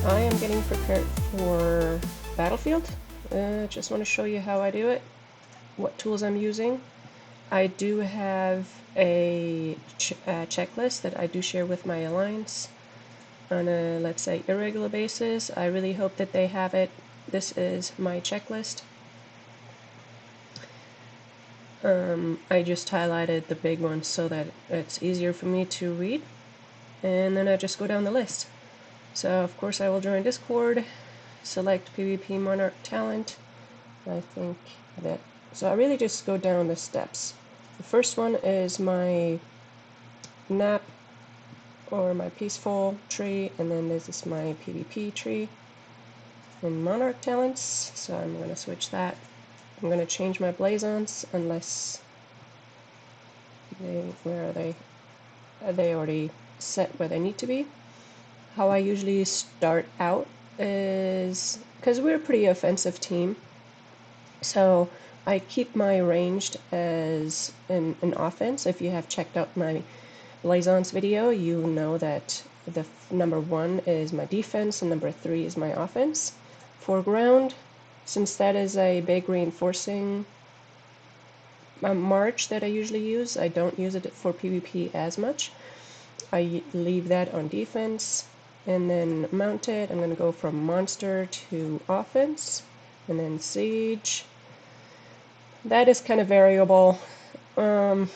I am getting prepared for Battlefield. Just want to show you how I do it, what tools I'm using. I do have a checklist that I do share with my alliance on a, let's say, irregular basis. I really hope that they have it. This is my checklist. I just highlighted the big ones so that it's easier for me to read, and then I just go down the list. So of course I will join Discord, select PvP Monarch talent. I think that, so I really just go down the steps. The first one is my nap or my peaceful tree, and then this is my PvP tree and Monarch talents, so I'm going to switch that. I'm going to change my blazons unless where are they? Are they already set where they need to be? How I usually start out is, because we're a pretty offensive team, so I keep my ranged as an offense. If you have checked out my Blazons video, you know that the number 1 is my defense and number 3 is my offense. For ground, since that is a big reinforcing march that I usually use, I don't use it for PvP as much. I leave that on defense. And then mounted, I'm going to go from monster to offense, and then siege. That is kind of variable. Yeah,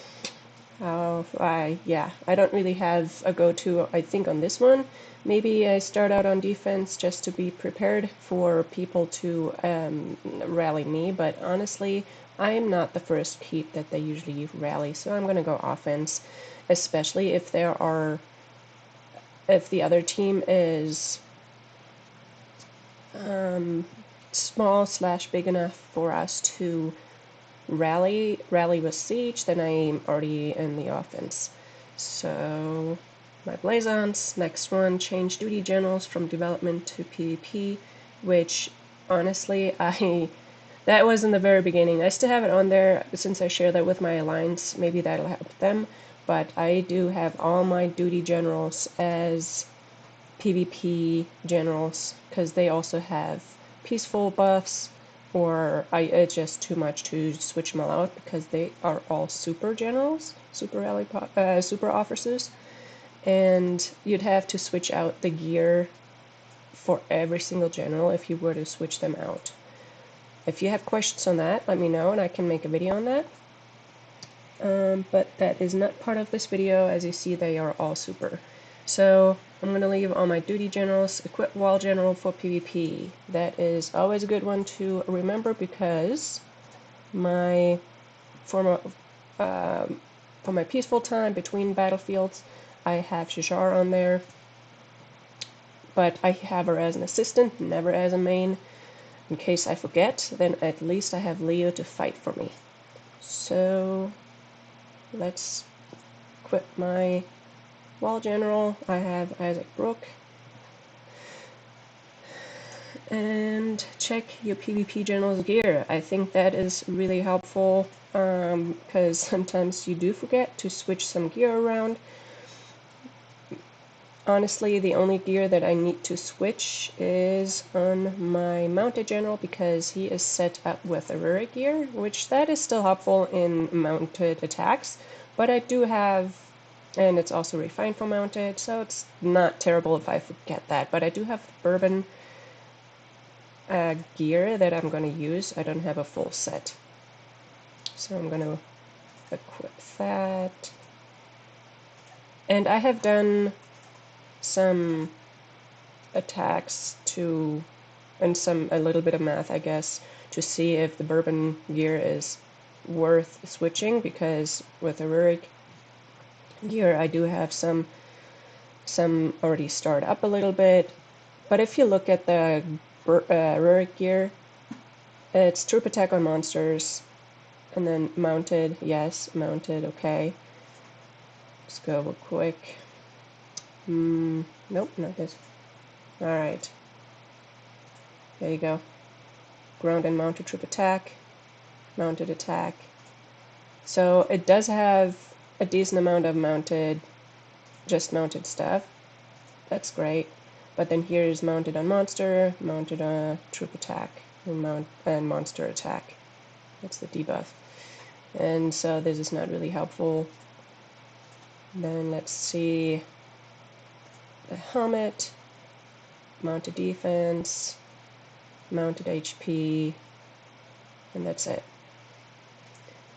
I don't really have a go-to, I think, on this one. Maybe I start out on defense just to be prepared for people to rally me, but honestly, I am not the first keep that they usually rally, so I'm going to go offense, especially if if the other team is small / big enough for us to rally with siege, then I'm already in the offense. So my blazons, next one, change duty generals from development to PvP, which honestly that was in the very beginning. I still have it on there since I share that with my alliance. Maybe that'll help them. But I do have all my duty generals as PvP generals because they also have peaceful buffs, or it's just too much to switch them all out because they are all super generals, super officers, and you'd have to switch out the gear for every single general if you were to switch them out. If you have questions on that, let me know and I can make a video on that. But that is not part of this video. As you see, they are all super. So I'm going to leave all my duty generals, equip wall general for PvP. That is always a good one to remember because for my peaceful time between battlefields, I have Shajar on there, but I have her as an assistant, never as a main. In case I forget, then at least I have Leo to fight for me. So let's equip my wall general. I have Isaac Brook. And check your PvP general's gear. I think that is really helpful because sometimes you do forget to switch some gear around. Honestly, the only gear that I need to switch is on my mounted general because he is set up with Aurora gear, which that is still helpful in mounted attacks, but I do have, and it's also refined for mounted, so it's not terrible if I forget that, but I do have bourbon gear that I'm going to use. I don't have a full set, so I'm going to equip that. And I have done some attacks and a little bit of math, I guess, to see if the bourbon gear is worth switching, because with heroic gear I do have some already start up a little bit. But if you look at the heroic gear, it's troop attack on monsters, and then mounted, yes, mounted, okay. Let's go real quick. Nope, not this. Alright. There you go. Ground and mounted troop attack. Mounted attack. So it does have a decent amount of mounted stuff. That's great. but then here is mounted on monster, mounted on troop attack, and monster attack. That's the debuff. And so this is not really helpful. Then let's see the helmet, mounted defense, mounted HP, and that's it.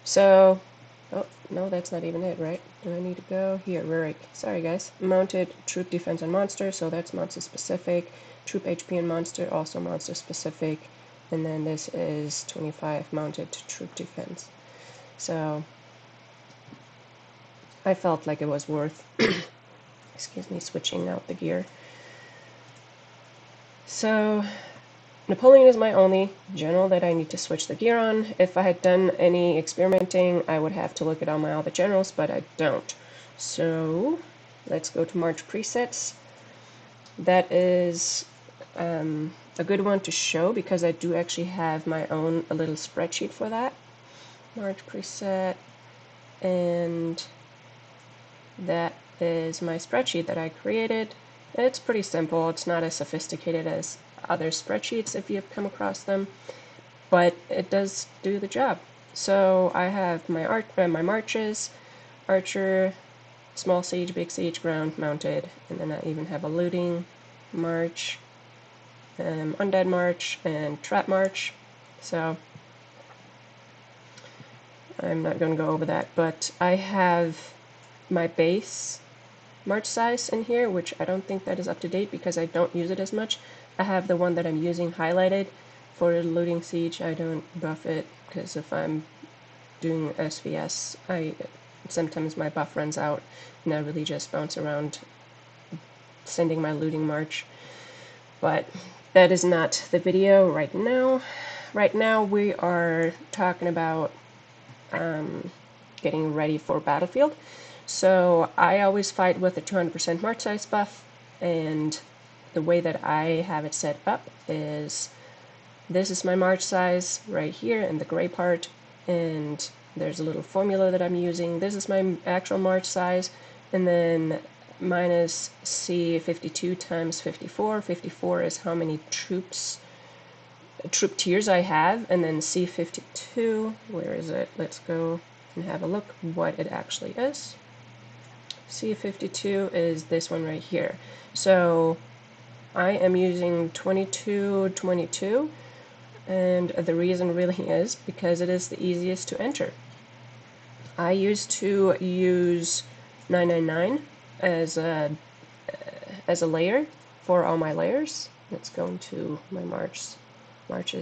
So, oh, no, that's not even it, right? Do I need to go here? Right. Sorry, guys. Mounted troop defense and monster, so that's monster specific. Troop HP and monster, also monster specific. And then this is 25 mounted troop defense. So, I felt like it was worth, excuse me, switching out the gear. So, Napoleon is my only general that I need to switch the gear on. If I had done any experimenting, I would have to look at all my other generals, but I don't. So let's go to March presets. That is a good one to show because I do actually have my own a little spreadsheet for that. March preset, and that is my spreadsheet that I created. It's pretty simple. It's not as sophisticated as other spreadsheets if you've come across them, but it does do the job. So I have my my marches, archer, small siege, big siege, ground, mounted, and then I even have a looting march, undead march, and trap march. So I'm not going to go over that, but I have my base march size in here, which I don't think that is up to date because I don't use it as much. I have the one that I'm using highlighted for the looting siege. I don't buff it because if I'm doing SVS, sometimes my buff runs out and I really just bounce around sending my looting march. But that is not the video right now. Right now we are talking about getting ready for battlefield. So I always fight with a 200% march size buff, and the way that I have it set up is this is my march size right here in the gray part, and there's a little formula that I'm using. This is my actual march size, and then minus C52 times 54. 54 is how many troop tiers I have, and then C52, where is it? Let's go and have a look what it actually is. C52 is this one right here. So I am using 2222, and the reason really is because it is the easiest to enter. I used to use 999 as a layer for all my layers. Let's go into my marches.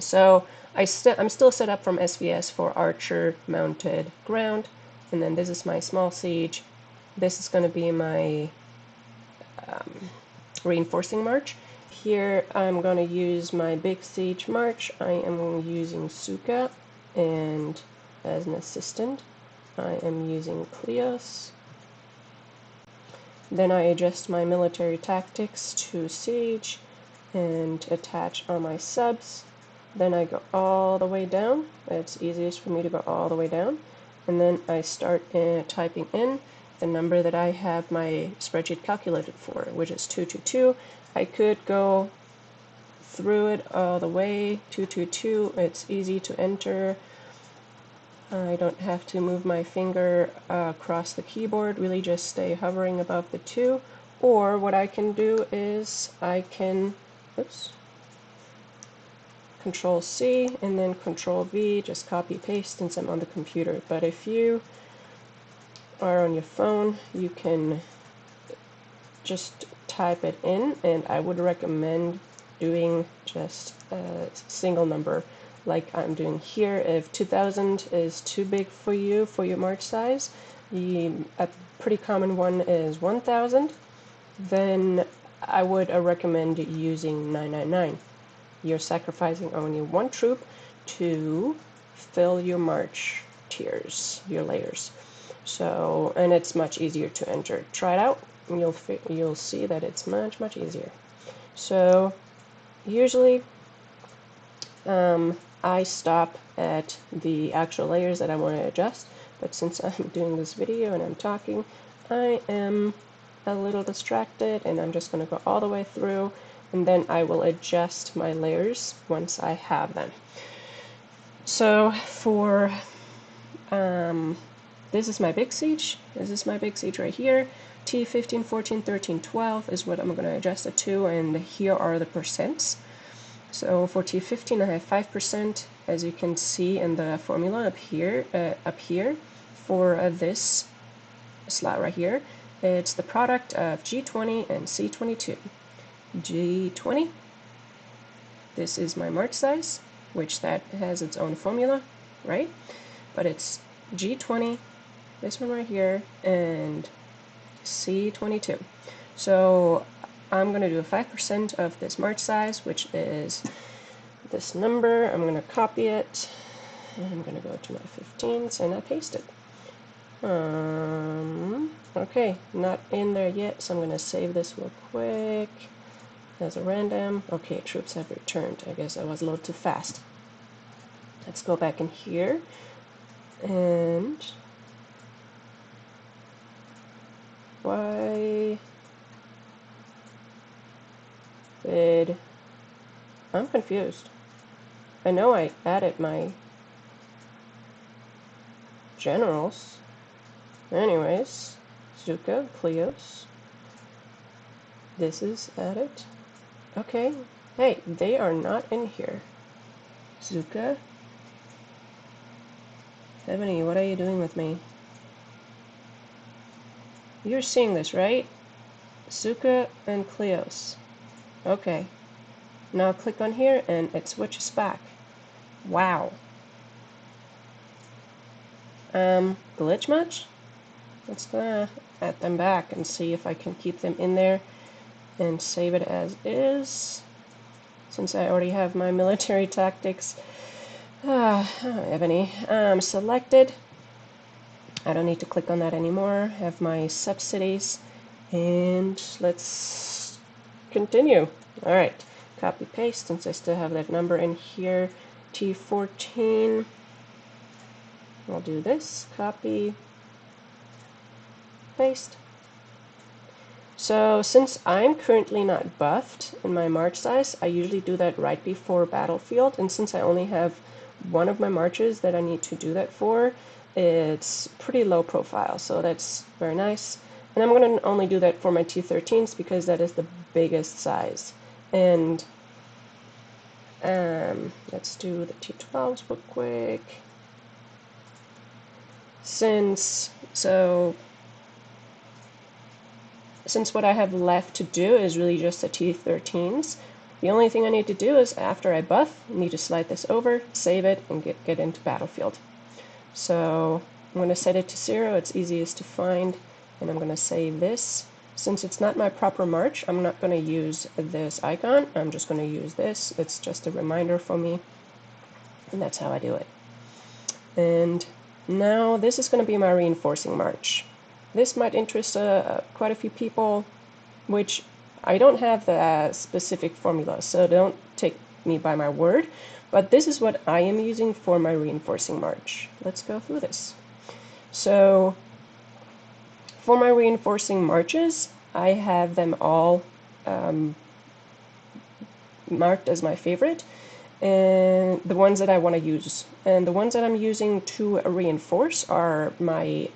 So I'm still set up from SVS for archer, mounted, ground, and then this is my small siege. This is going to be my reinforcing march. Here I'm going to use my big siege march. I am using Suka, and as an assistant I am using Cleos. Then I adjust my military tactics to siege and attach all my subs. Then I go all the way down. It's easiest for me to go all the way down. And then I start typing in the number that I have my spreadsheet calculated for, which is 222. I could go through it all the way, 222. It's easy to enter. I don't have to move my finger across the keyboard, really just stay hovering above the 2. Or what I can do is I can, Control C and then Control V, just copy paste since I'm on the computer. But if you are on your phone, you can just type it in, and I would recommend doing just a single number like I'm doing here. If 2000 is too big for you for your march size, a pretty common one is 1000, then I would recommend using 999. You're sacrificing only one troop to fill your march tiers, your layers. So, and it's much easier to enter. Try it out, and you'll see that it's much easier. So, usually, I stop at the actual layers that I want to adjust. But since I'm doing this video and I'm talking, I am a little distracted, and I'm just going to go all the way through, and then I will adjust my layers once I have them. So for this is my big siege. This is my big siege right here. T15, 14, 13, 12 is what I'm going to adjust it to, and here are the percents. So for T15 I have 5%, as you can see in the formula up here for this slot right here. It's the product of G20 and C22. G20, this is my march size, which that has its own formula, right? But it's G20, this one right here, and C22. So I'm going to do 5% of this march size, which is this number. I'm going to copy it, and I'm going to go to my 15s, and I paste it. Okay, not in there yet, so I'm going to save this real quick as a random. Okay, troops have returned. I guess I was a little too fast. Let's go back in here, and why did... I'm confused. I know I added my generals. Anyways, Zuka, Cleos. This is added. Okay. Hey, they are not in here. Zuka. Ebony, what are you doing with me? You're seeing this, right? Zuka and Cleos. Okay. Now click on here and it switches back. Wow. Glitch much? Let's add them back and see if I can keep them in there and save it as is, since I already have my military tactics. Ebony. Selected. I don't need to click on that anymore. Have my subsidies, and let's continue. Alright, copy paste, since I still have that number in here. T14. I'll do this, copy, paste. So since I'm currently not buffed in my march size, I usually do that right before battlefield, and since I only have one of my marches that I need to do that for, it's pretty low profile, so that's very nice. And I'm going to only do that for my T13s because that is the biggest size. And let's do the T12s real quick. Since what I have left to do is really just the T13s, the only thing I need to do is, after I buff, I need to slide this over, save it, and get into battlefield. So I'm going to set it to 0, it's easiest to find, and I'm going to save this. Since it's not my proper march, I'm not going to use this icon, I'm just going to use this. It's just a reminder for me, and that's how I do it. And now this is going to be my reinforcing march. This might interest quite a few people, which I don't have the specific formula, so don't take me by my word, but this is what I am using for my reinforcing march. Let's go through this. So for my reinforcing marches, I have them all marked as my favorite, and the ones that I want to use. And the ones that I'm using to reinforce are my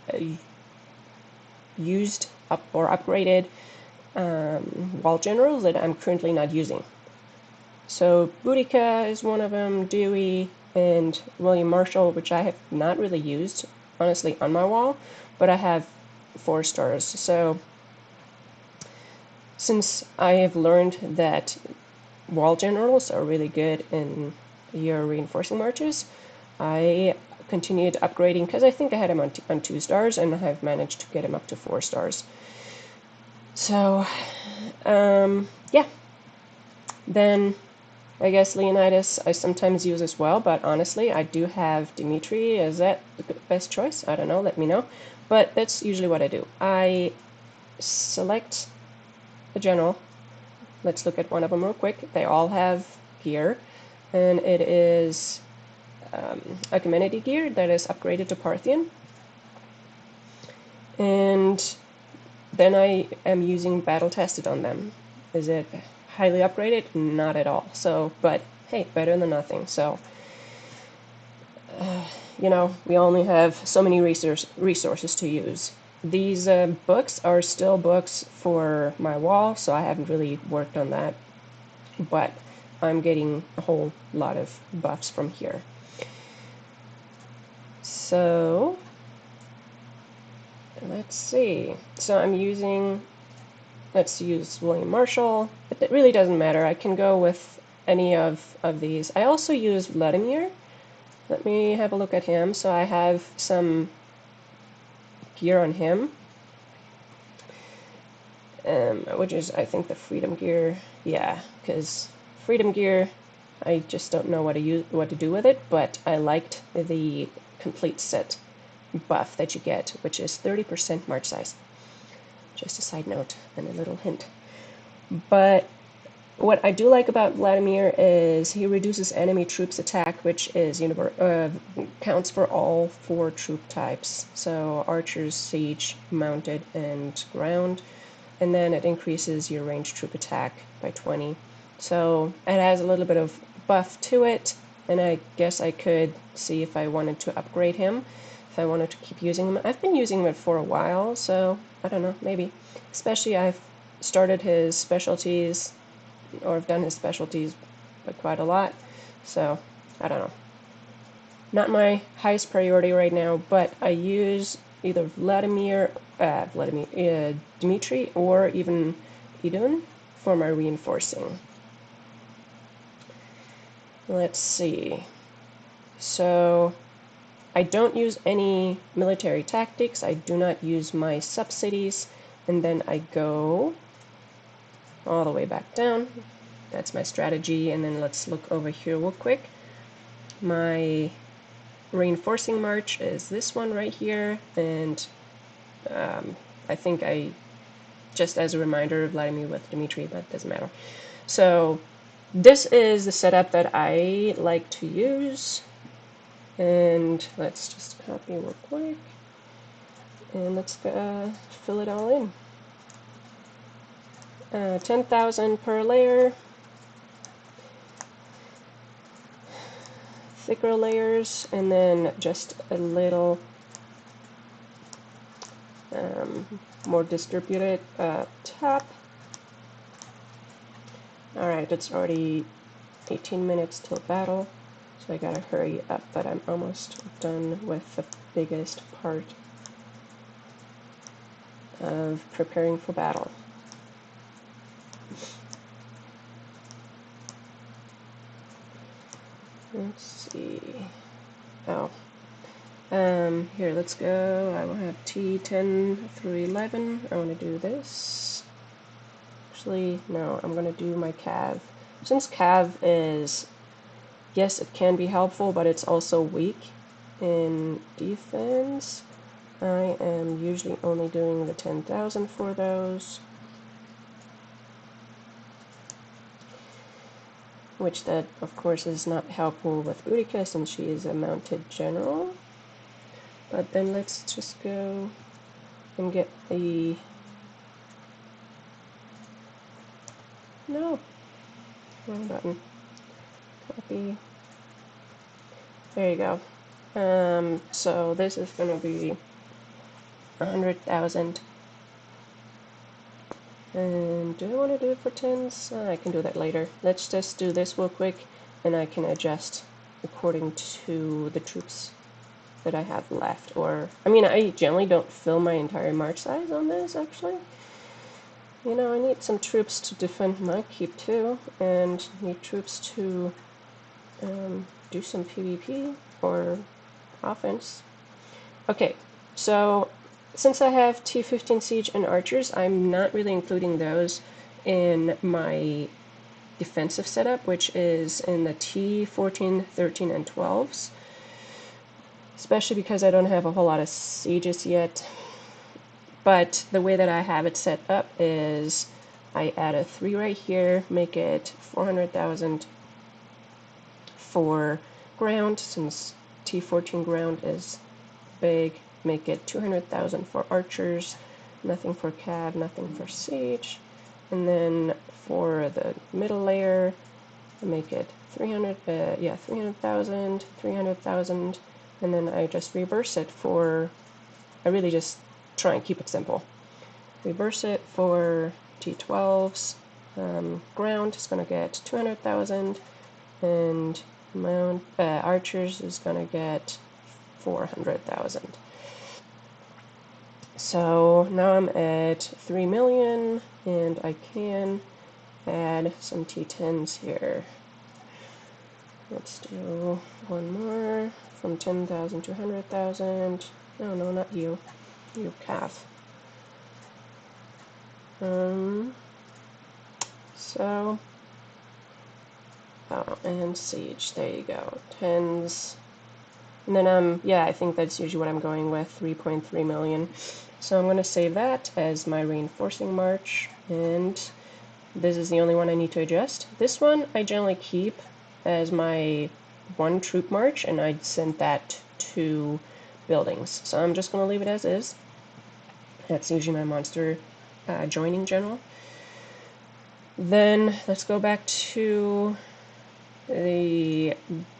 used or upgraded wall generals that I'm currently not using. So Boudica is one of them, Dewey, and William Marshall, which I have not really used, honestly, on my wall, but I have 4 stars. So since I have learned that wall generals are really good in your reinforcing marches, I continued upgrading because I think I had him on 2 stars, and I have managed to get him up to 4 stars. So, yeah. Then I guess Leonidas I sometimes use as well, but honestly, I do have Dimitri. Is that the best choice? I don't know, let me know. But that's usually what I do. I select a general. Let's look at one of them real quick. They all have gear, and it is Achaemenid gear that is upgraded to Parthian. And then I am using battle tested on them. Is it highly upgraded? Not at all. So, but hey, better than nothing. So, you know, we only have so many resources to use. These books are still books for my wall, so I haven't really worked on that. But I'm getting a whole lot of buffs from here. So, let's see. So I'm using, let's use William Marshall. It really doesn't matter. I can go with any of these. I also use Vladimir. Let me have a look at him. So I have some gear on him, which is, I think, the Freedom gear. Yeah, because Freedom gear, I just don't know what to do with it, but I liked the complete set buff that you get, which is 30% march size. Just a side note and a little hint. But what I do like about Vladimir is he reduces enemy troops attack, which is counts for all 4 troop types. So archers, siege, mounted, and ground. And then it increases your ranged troop attack by 20. So it has a little bit of buff to it, and I guess I could see if I wanted to upgrade him, if I wanted to keep using him. I've been using him for a while, so I don't know, maybe. Especially I've started his specialties, or I've done his specialties quite a lot, so I don't know. Not my highest priority right now, but I use either Dmitri, or even Idun for my reinforcing. Let's see. So I don't use any military tactics. I do not use my subsidies, and then I go all the way back down. That's my strategy, and then let's look over here real quick. My reinforcing march is this one right here, and I think I, just as a reminder, Vladimir with Dmitri, but doesn't matter. So this is the setup that I like to use, and let's just copy real quick, and let's fill it all in. 10,000 per layer, thicker layers, and then just a little more distributed top. Alright, it's already 18 minutes till battle, so I gotta hurry up, but I'm almost done with the biggest part of preparing for battle. Let's see. Oh. Here, let's go. I will have T10 through 11. I want to do this. Actually, no, I'm going to do my Cav. Since Cav is, yes, it can be helpful, but it's also weak in defense, I am usually only doing the 10,000 for those. Which that, of course, is not helpful with Boudica since she is a mounted general. But then let's just go and get the... No! Wrong button. Copy. There you go. So this is going to be 100,000. And do I want to do it for 10s? I can do that later. Let's just do this real quick, and I can adjust according to the troops that I have left. Or, I mean, I generally don't fill my entire march size on this, actually. You know, I need some troops to defend my keep too, and need troops to do some PvP or offense. Okay, so since I have T15 Siege and Archers, I'm not really including those in my defensive setup, which is in the T14, 13, and 12s. Especially because I don't have a whole lot of sieges yet. But the way that I have it set up is I add a 3 right here, make it 400,000 for ground, since T14 ground is big, make it 200,000 for archers, nothing for cab, nothing for siege. And then for the middle layer, I make it 300,000, 300,000, and then I just reverse it for, I really just try and keep it simple. Reverse it for T12s. Ground is going to get 200,000, and archers is going to get 400,000. So now I'm at 3 million, and I can add some T10s here. Let's do one more from 10,000 to 100,000. Oh no, not you. You calf. So, oh, and siege, there you go, 10s. And then, yeah, I think that's usually what I'm going with, 3.3 million. So I'm going to save that as my reinforcing march, and this is the only one I need to adjust. This one I generally keep as my one troop march, and I send that to buildings. So I'm just going to leave it as is. That's usually my monster joining general. Then let's go back to the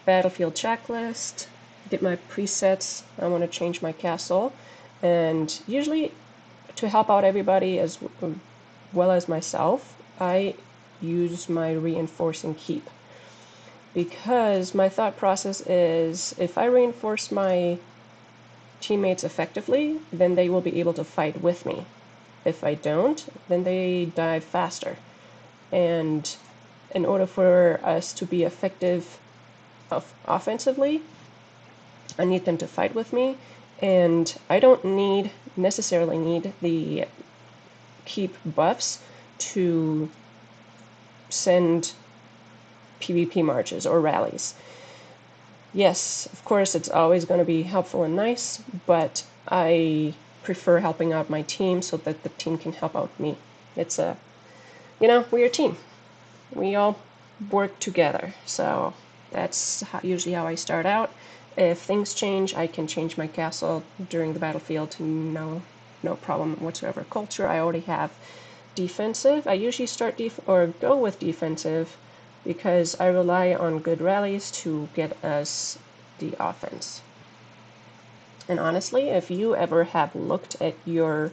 battlefield checklist. Get my presets. I want to change my castle, and usually to help out everybody as well as myself, I use my reinforcing keep, because my thought process is if I reinforce my teammates effectively, then they will be able to fight with me. If I don't, then they die faster. And in order for us to be effective offensively, I need them to fight with me, and I don't necessarily need the keep buffs to send PvP marches or rallies. Yes, of course, it's always going to be helpful and nice, but I prefer helping out my team so that the team can help out me. It's a, we're a team. We all work together, so that's usually how I start out. If things change, I can change my castle during the battlefield. No problem whatsoever. Culture, I already have defensive. I usually start go with defensive because I rely on good rallies to get us the offense. And honestly, if you ever have looked at your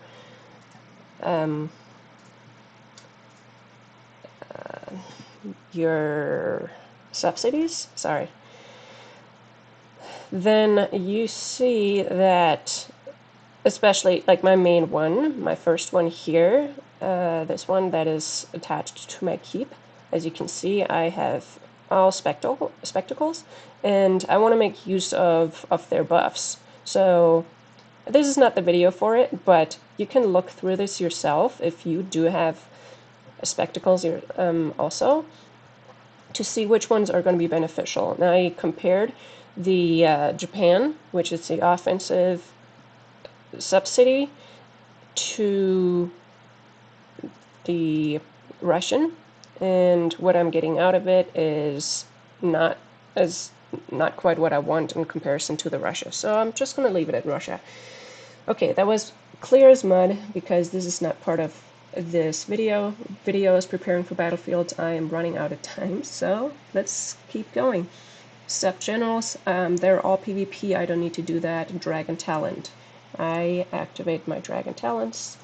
subsidies, then you see that, especially like my main one, my first one here, this one that is attached to my keep, as you can see, I have all spectacles, and I want to make use of their buffs. So this is not the video for it, but you can look through this yourself if you do have spectacles also, to see which ones are going to be beneficial. Now I compared the Japan, which is the offensive subsidy, to the Russian, and what I'm getting out of it is not quite what I want in comparison to the Russia. So I'm just going to leave it at Russia. Okay, that was clear as mud because this is not part of this video. Video is preparing for battlefields. I am running out of time, so let's keep going. Sub generals, they're all PvP. I don't need to do that. Dragon talent. I activate my dragon talents.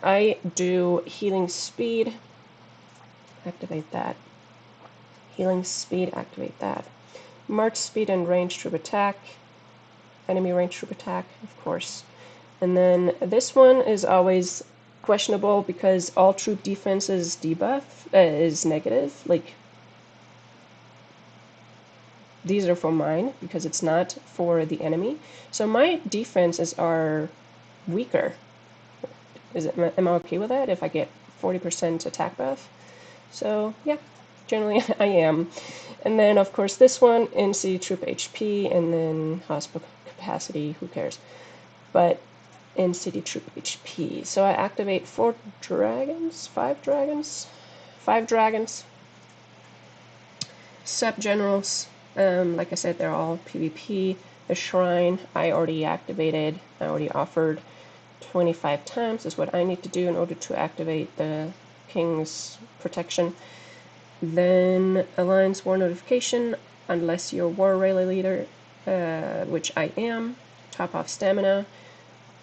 I do healing speed. Activate that. Healing speed, activate that. March speed and range troop attack. Enemy range troop attack, of course. And then this one is always questionable because all troop defenses debuff is negative. Like, these are for mine because it's not for the enemy. So my defenses are weaker. Am I okay with that if I get 40% attack buff? So yeah, generally I am. And then of course this one, NC troop HP, and then hospital capacity, who cares? But NCT troop HP. So I activate 5 dragons. Sub generals, like I said, they're all PvP. The shrine I already activated. I already offered 25 times is what I need to do in order to activate the king's protection. Then Alliance War Notification, unless you're War Rally Leader, which I am. Top off stamina.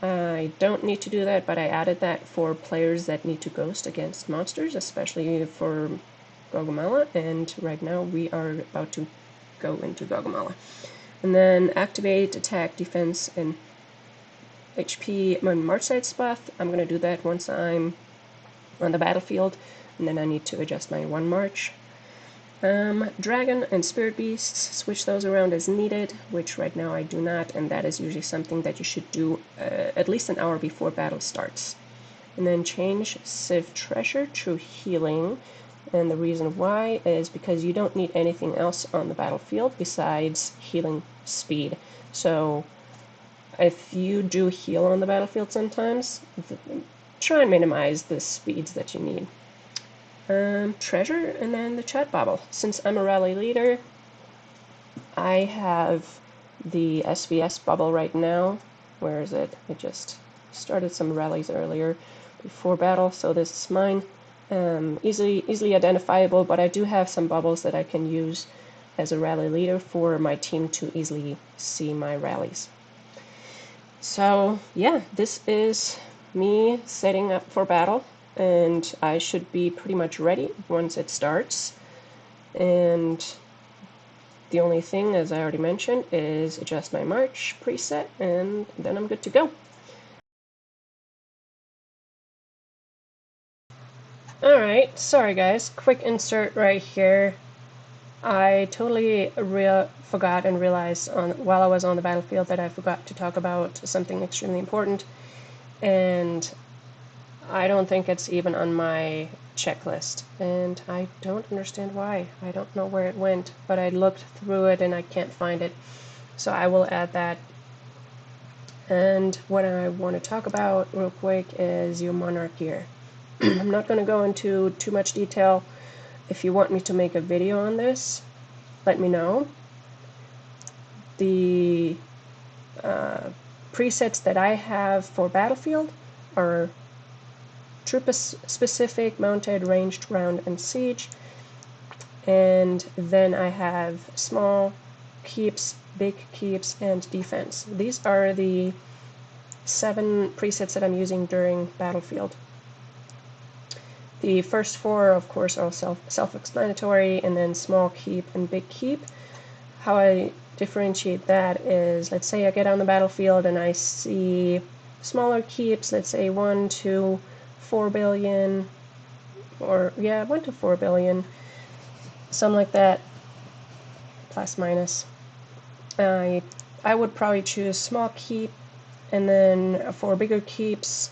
I don't need to do that, but I added that for players that need to ghost against monsters, especially for Gaugamela, and right now we are about to go into Gaugamela. And then activate attack, defense, and HP on March side buff. I'm going to do that once I'm on the battlefield, and then I need to adjust my 1 March. Dragon and Spirit Beasts, switch those around as needed, which right now I do not, and that is usually something that you should do at least an hour before battle starts. And then change Civ Treasure to healing, and the reason why is because you don't need anything else on the battlefield besides healing speed. So if you do heal on the battlefield sometimes, try and minimize the speeds that you need. Treasure, and then the chat bubble. Since I'm a rally leader, I have the SVS bubble right now. Where is it? I just started some rallies earlier before battle, so this is mine. Easily identifiable, but I do have some bubbles that I can use as a rally leader for my team to easily see my rallies. So yeah, this is me setting up for battle, and I should be pretty much ready once it starts. And the only thing, as I already mentioned, is adjust my March preset, and then I'm good to go. Alright, sorry guys, quick insert right here. I totally forgot and realized while I was on the battlefield that I forgot to talk about something extremely important, and I don't think it's even on my checklist, and I don't understand why. I don't know where it went, but I looked through it and I can't find it, so I will add that. And what I want to talk about real quick is your Monarch gear. I'm not going to go into too much detail. If you want me to make a video on this, let me know. The presets that I have for Battlefield are troop-specific, mounted, ranged, round, and siege. And then I have small keeps, big keeps, and defense. These are the 7 presets that I'm using during Battlefield. The first 4, of course, are self-explanatory, and then small keep and big keep. How I differentiate that is, let's say I get on the battlefield and I see smaller keeps, let's say 1 to 4 billion, or yeah, 1 to 4 billion, something like that, plus minus. I would probably choose small keep, and then for bigger keeps,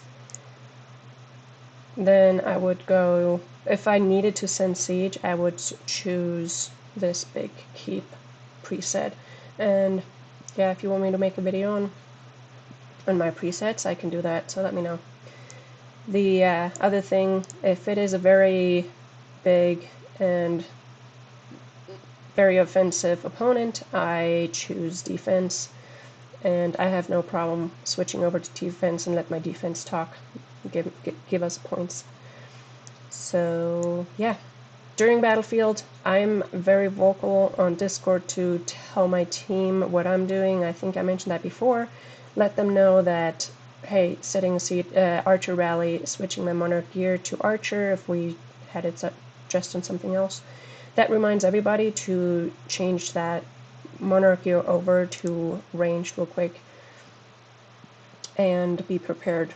then I would go, if I needed to send siege, I would choose this big keep preset. And yeah, if you want me to make a video on my presets, I can do that, so let me know. The other thing, if it is a very big and very offensive opponent, I choose defense, and I have no problem switching over to defense and let my defense talk, give us points. So yeah, during Battlefield, I'm very vocal on Discord to tell my team what I'm doing. I think I mentioned that before. Let them know that, hey, setting a seat, Archer rally, switching my Monarch gear to Archer if we had it set just on something else. That reminds everybody to change that Monarch gear over to ranged real quick and be prepared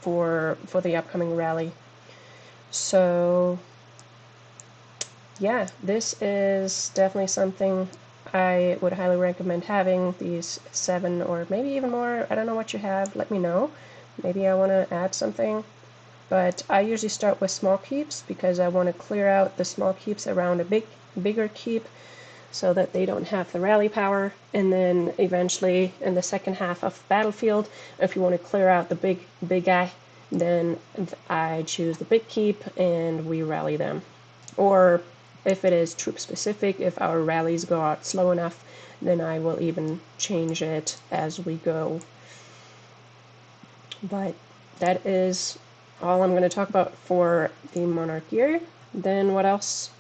for the upcoming rally. So yeah, this is definitely something I would highly recommend having, these 7 or maybe even more. I don't know what you have, let me know. Maybe I want to add something. But I usually start with small keeps because I want to clear out the small keeps around a bigger keep so that they don't have the rally power. And then eventually in the second half of Battlefield, if you want to clear out the big guy, then I choose the big keep and we rally them. Or if it is troop specific, if our rallies go out slow enough, then I will even change it as we go. But that is all I'm going to talk about for the Monarch year. Then what else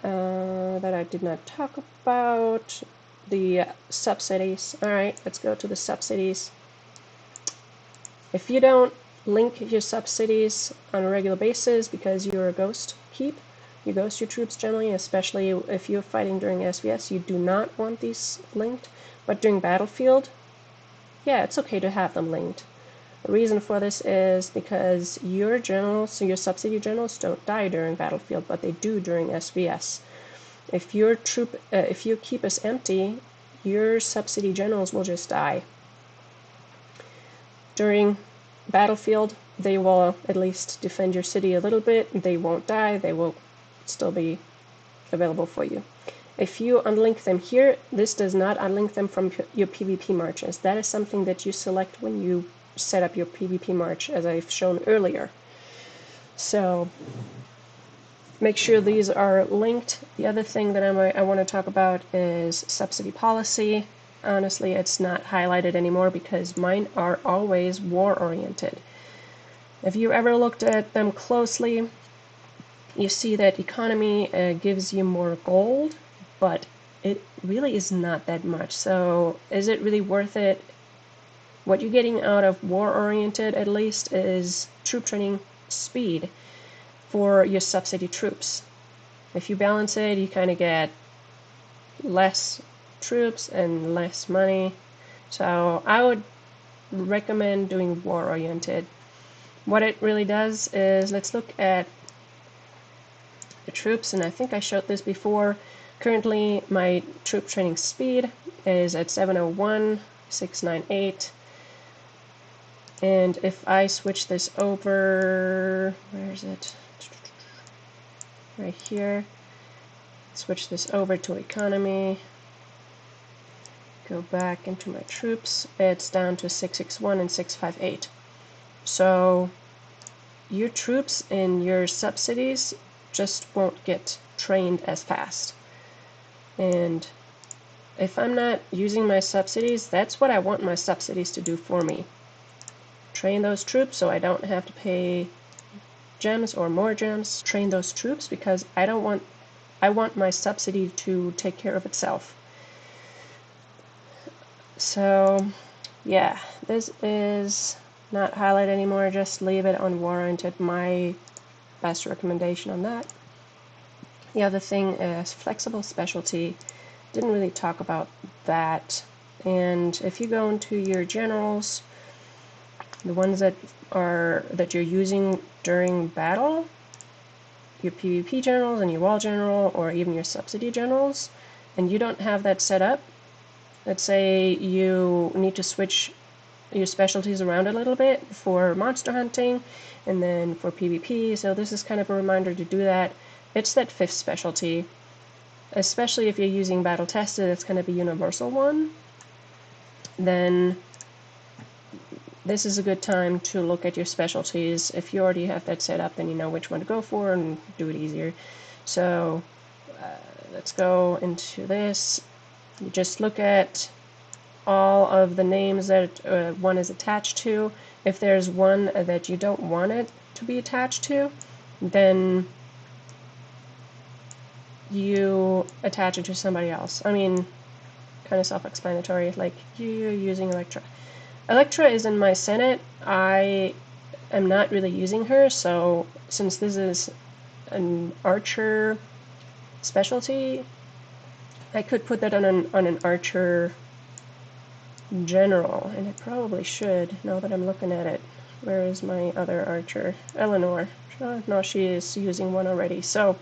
that I did not talk about? The subsidies. Alright, let's go to the subsidies. If you don't link your subsidies on a regular basis because you're a ghost keep, you ghost your troops generally, especially if you're fighting during SVS, you do not want these linked. But during battlefield, yeah, it's okay to have them linked. The reason for this is because your generals, your subsidy generals, don't die during battlefield, but they do during SVS. If your keep is empty, your subsidy generals will just die. During battlefield, they will at least defend your city a little bit. They won't die. They will still be available for you. If you unlink them here, this does not unlink them from your PvP marches. That is something that you select when you set up your PvP march, as I've shown earlier. So make sure these are linked. The other thing that I want to talk about is subsidy policy. Honestly, it's not highlighted anymore because mine are always war-oriented. If you ever looked at them closely, you see that economy gives you more gold, but it really is not that much. So is it really worth it? What you're getting out of war-oriented, at least, is troop training speed for your subsidy troops. If you balance it, you kind of get less troops and less money. So I would recommend doing war-oriented. What it really does is, let's look at the troops, and I think I showed this before. Currently, my troop training speed is at 701, 698. And if I switch this over, where is it? Right here. Switch this over to economy. Go back into my troops. It's down to 661 and 658. So your troops and your subsidies just won't get trained as fast. And if I'm not using my subsidies, that's what I want my subsidies to do for me. Train those troops so I don't have to pay gems or more gems. Train those troops because I want my subsidy to take care of itself. So yeah, this is not highlighted anymore, just leave it on warranted. My best recommendation on that. The other thing is flexible specialty. Didn't really talk about that. And if you go into your generals, the ones that you're using during battle, your PvP generals and your wall general, or even your subsidy generals, and you don't have that set up, let's say you need to switch your specialties around a little bit for monster hunting and then for PvP, so this is kind of a reminder to do that. It's that 5th specialty, especially if you're using battle tested, it's kind of a universal one. Then this is a good time to look at your specialties. If you already have that set up, then you know which one to go for and do it easier. So let's go into this. You just look at all of the names that one is attached to. If there's one that you don't want it to be attached to, then you attach it to somebody else. I mean, kind of self-explanatory, like you're using Electra. Electra is in my Senate. I am not really using her, so since this is an archer specialty, I could put that on an archer general, and I probably should, now that I'm looking at it. Where is my other archer? Eleanor. No, she is using one already, so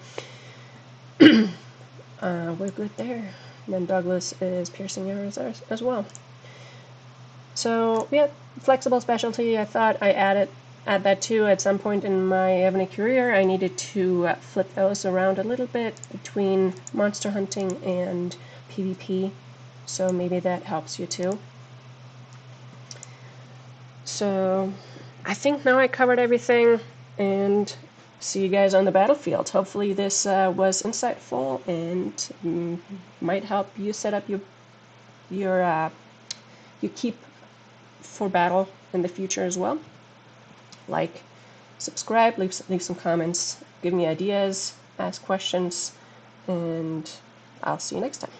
we're good there. And then Douglas is piercing arrows as well. So yeah, flexible specialty. I thought I add that too at some point in my EVONY career. I needed to flip those around a little bit between monster hunting and PvP, so maybe that helps you too. So I think now I covered everything, and see you guys on the battlefield. Hopefully this was insightful and might help you set up your keep for battle in the future as well. Like, subscribe, leave some comments, give me ideas, ask questions, and I'll see you next time.